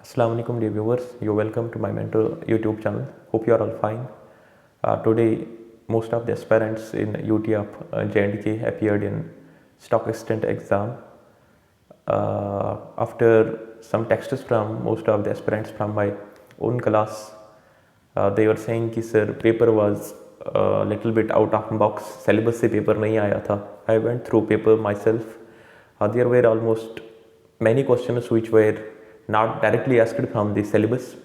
Assalamu alaikum dear viewers, you're welcome to my mentor YouTube channel. Hope you are all fine. Today most of the aspirants in UTF J&K appeared in stock extent exam. After some texts from most of the aspirants from my own class, they were saying कि sir paper was a little bit out of box, syllabus से paper नहीं आया था. I went through paper myself. There were almost many questions which were not directly asked from the syllabus.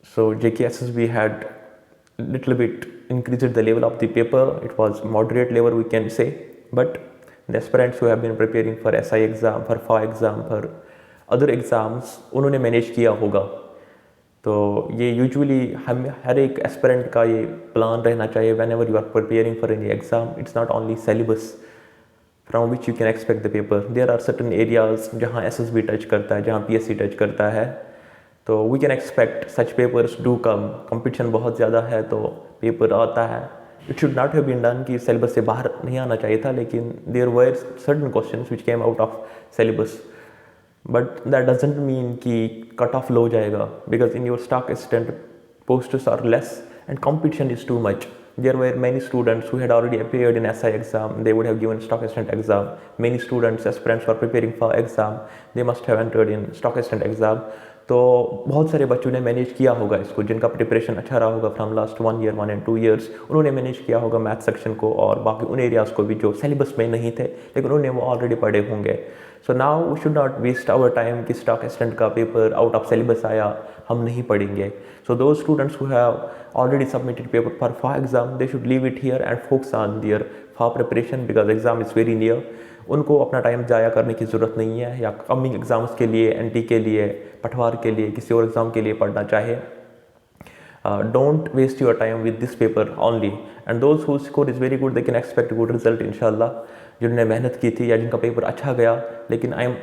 So JKSSB had little bit increased the level of the paper. It was moderate level we can say, but the aspirants who have been preparing for SI exam, for FA exam, for other exams, उन्होंने manage किया होगा. तो ये usually हम हर एक aspirant का ये plan रहना चाहिए whenever you are preparing for any exam. It's not only syllabus from which you can expect the paper. There are certain areas जहाँ एसएसबी टच करता है, जहाँ पीएससी टच करता है, तो we can expect such papers do come. Competition बहुत ज़्यादा है तो पेपर आता है. It should not have been done कि सिलेबस से बाहर नहीं आना चाहिए था, लेकिन there were certain questions which came out of syllabus. But that doesn't mean कि cut off low जाएगा, because in your stock assistant posts are less and competition is too much. There were many students who had already appeared in SI exam. They would have given stock assistant exam. Many students, aspirants were preparing for exam. They must have entered in stock assistant exam. तो बहुत सारे बच्चों ने manage किया होगा इसको, जिनका preparation अच्छा रहा होगा from last 1 year 1 and 2 years. उन्होंने मैनेज किया होगा मैथ सेक्शन को और बाकी उन एरियाज़ को भी जो सिलेबस में नहीं थे, लेकिन उन्होंने वो ऑलरेडी पढ़े होंगे. So now we should not waste our time कि स्टॉक असिस्टेंट का पेपर आउट ऑफ सिलेबस आया, हम नहीं पढ़ेंगे. सो दो students who have already submitted paper for फा exam, they should leave it here and focus on their फा preparation, because exam is very near. उनको अपना टाइम ज़ाया करने की ज़रूरत नहीं है, या कमिंग एग्ज़ाम्स के लिए, एनटी के लिए, पटवार के लिए, किसी और एग्ज़ाम के लिए पढ़ना चाहे. Don't waste your time with this paper only, and those whose score is very good, they can expect good result inshallah. जिन्होंने मेहनत की थी या जिनका पेपर अच्छा गया, लेकिन I am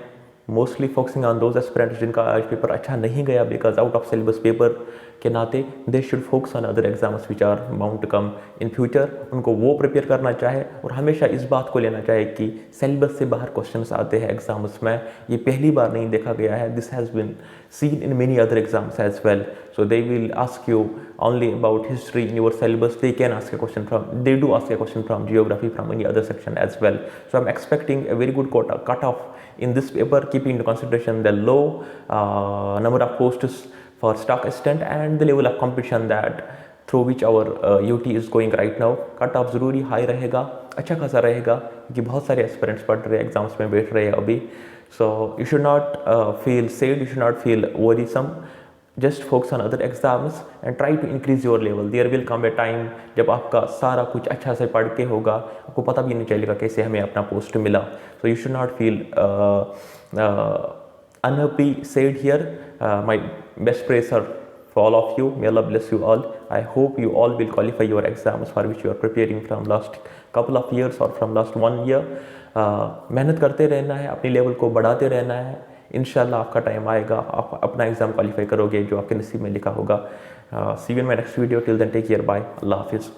mostly focusing on those aspirants जिनका आज पेपर अच्छा नहीं गया because out of syllabus paper के नाते. They should focus on other exams which are bound to come in future. उनको वो प्रिपेयर करना चाहे और हमेशा इस बात को लेना चाहे कि सिलेबस से बाहर क्वेश्चंस आते हैं एग्जाम्स में. ये पहली बार नहीं देखा गया है. This has been seen in many other exams as well. So they will ask you only about history in your syllabus. They can ask a question from, they do ask a question from geography, from any other section as well. So I'm expecting a very good cut-off in this paper, keeping into consideration the low number of posts for stock assistant and the level of competition that through which our UT is going right now. cut-off ज़रूरी high रहेगा, अच्छा खासा रहेगा, क्योंकि बहुत सारे aspirants पढ़ रहे हैं, एग्जाम्स में बैठ रहे हैं अभी. So you should not feel sad, you should not feel worrisome. Just focus on other exams and try to increase your level. There will come a time जब आपका सारा कुछ अच्छा से पढ़ के होगा, आपको पता भी नहीं चलेगा कैसे हमें अपना पोस्ट मिला. So you should not feel unhappy, sad here. My best prayers are for all of you. May Allah bless you all. I hope you all will qualify your exams for which you are preparing from last couple of years or from last 1 year. मेहनत करते रहना है, अपनी level को बढ़ाते रहना है. इंशाल्लाह आपका टाइम आएगा, आप अपना एग्ज़ाम क्वालिफाई करोगे जो आपके नसीब में लिखा होगा. See you in my next video. Till then take care, bye, अल्लाह हाफिज़.